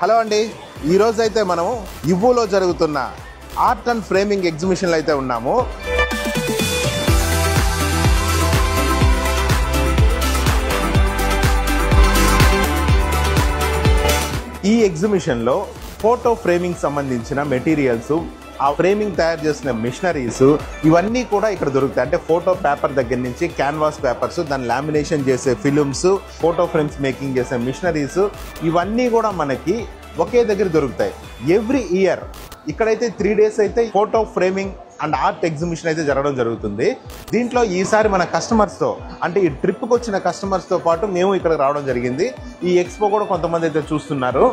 Hello అండి, ఈ రోజు అయితే మనం ఇవ్వులో జరుగుతున్న ఆర్ట్ అండ్ ఫ్రేమింగ్ ఎగ్జిబిషన్లో అయితే ఉన్నాము. ఈ ఎగ్జిబిషన్లో ఫోటో ఫ్రేమింగ్ సంబంధించిన మెటీరియల్స్, ఆ ఫ్రేమింగ్ తయారు చేసిన మిషనరీస్ ఇవన్నీ కూడా ఇక్కడ దొరుకుతాయి. అంటే ఫోటో పేపర్ దగ్గర నుంచి క్యాన్వాస్ పేపర్స్, దాన్ని లామినేషన్ చేసే ఫిలిమ్స్, ఫోటో ఫ్రేమ్స్ మేకింగ్ చేసే మిషనరీస్ ఇవన్నీ కూడా మనకి ఒకే దగ్గర దొరుకుతాయి. ఎవ్రీ ఇయర్ ఇక్కడైతే 3 days అయితే photo framing and art exhibition అయితే జరగడం జరుగుతుంది. దీంట్లో ఈసారి మన కస్టమర్స్తో, అంటే ఈ ట్రిప్కి వచ్చిన కస్టమర్స్తో పాటు మేము ఇక్కడ రావడం జరిగింది. ఈ ఎక్స్పో కూడా కొంతమంది అయితే చూస్తున్నారు.